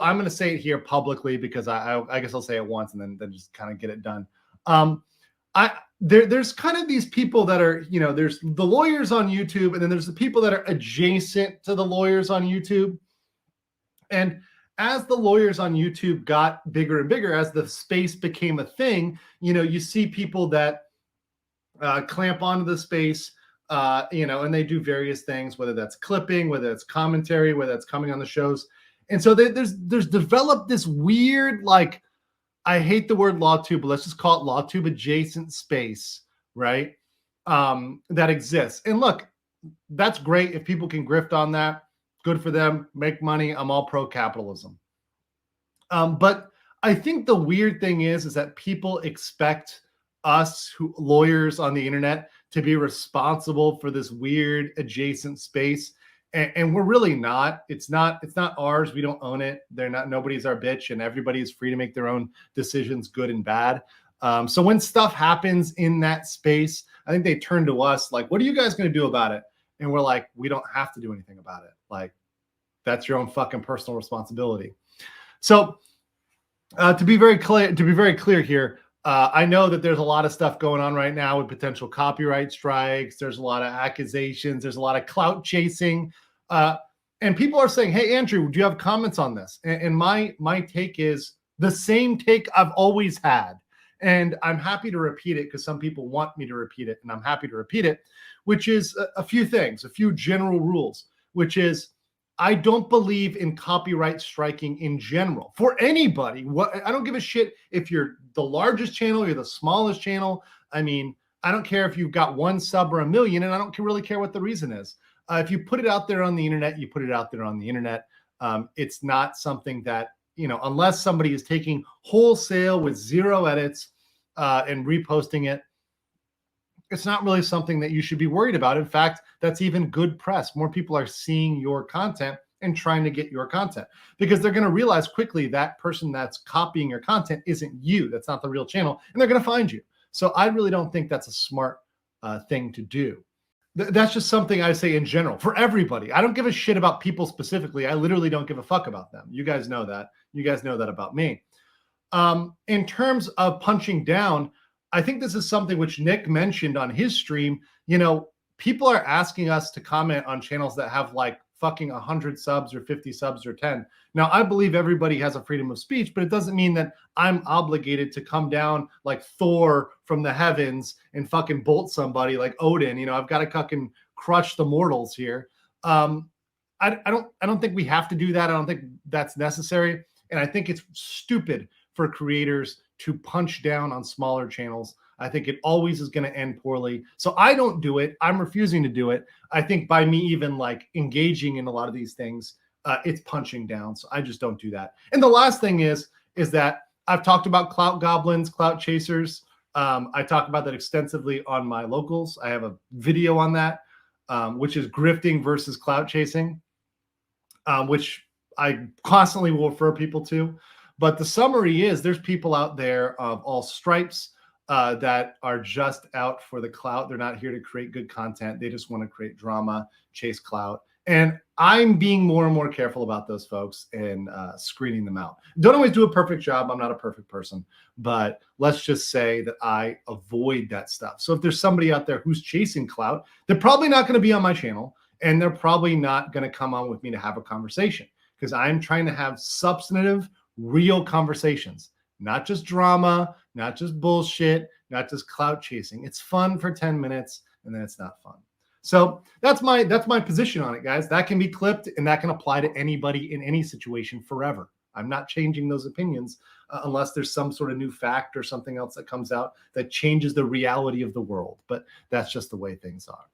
I'm going to say it here publicly because I guess I'll say it once and then just kind of get it done. There's kind of these people that are, there's the lawyers on YouTube, and then there's the people that are adjacent to the lawyers on YouTube. And as the lawyers on YouTube got bigger and bigger, as the space became a thing, you see people that clamp onto the space, and they do various things, whether that's clipping, whether it's commentary, whether it's coming on the shows. And so there's developed this weird, like, I hate the word LawTube, but let's just call it LawTube adjacent space, right? That exists. And look, that's great. If people can grift on that, good for them, make money. I'm all pro capitalism. But I think the weird thing is that people expect us lawyers on the internet to be responsible for this weird adjacent space. And we're really not. It's not ours. We don't own it. Nobody's our bitch, and everybody is free to make their own decisions, good and bad. So when stuff happens in that space, I think they turn to us like, what are you guys going to do about it? And we're like, we don't have to do anything about it. Like, that's your own fucking personal responsibility. So to be very clear here, I know that there's a lot of stuff going on right now with potential copyright strikes. There's a lot of accusations. There's a lot of clout chasing. And people are saying, hey, Andrew, do you have comments on this? And my take is the same take I've always had. And I'm happy to repeat it because some people want me to repeat it, and I'm happy to repeat it, which is a few things, a few general rules, which is I don't believe in copyright striking in general for anybody. I don't give a shit if you're the largest channel, you're the smallest channel. I mean, I don't care if you've got 1 sub or 1 million, and I don't really care what the reason is. If you put it out there on the internet, you put it out there on the internet. It's not something that, unless somebody is taking wholesale with 0 edits and reposting it, it's not really something that you should be worried about. In fact, that's even good press. More people are seeing your content and trying to get your content because they're going to realize quickly that person that's copying your content isn't you. That's not the real channel, and they're going to find you. So I really don't think that's a smart thing to do. That's just something I say in general for everybody. I don't give a shit about people specifically. I literally don't give a fuck about them. You guys know that. You guys know that about me. In terms of punching down, I think this is something which Nick mentioned on his stream. People are asking us to comment on channels that have like fucking 100 subs or 50 subs or 10. Now, I believe everybody has a freedom of speech, but it doesn't mean that I'm obligated to come down like Thor from the heavens and fucking bolt somebody like Odin. I've got to fucking crush the mortals here. I don't think we have to do that. I don't think that's necessary. And I think it's stupid for creators to punch down on smaller channels. I think it always is going to end poorly. So I don't do it. I'm refusing to do it. I think by me even like engaging in a lot of these things, it's punching down. So I just don't do that. And the last thing is that I've talked about clout goblins, clout chasers. I talk about that extensively on my locals. I have a video on that, which is grifting versus clout chasing, which I constantly will refer people to. But the summary is there's people out there of all stripes that are just out for the clout. They're not here to create good content. They just want to create drama, chase clout. And I'm being more and more careful about those folks and screening them out. Don't always do a perfect job. I'm not a perfect person. But let's just say that I avoid that stuff. So if there's somebody out there who's chasing clout, they're probably not going to be on my channel. And they're probably not going to come on with me to have a conversation because I'm trying to have substantive, real conversations, not just drama, not just bullshit, not just clout chasing. It's fun for 10 minutes and then it's not fun. So that's my position on it, guys. That can be clipped and that can apply to anybody in any situation forever. I'm not changing those opinions unless there's some sort of new fact or something else that comes out that changes the reality of the world. But that's just the way things are.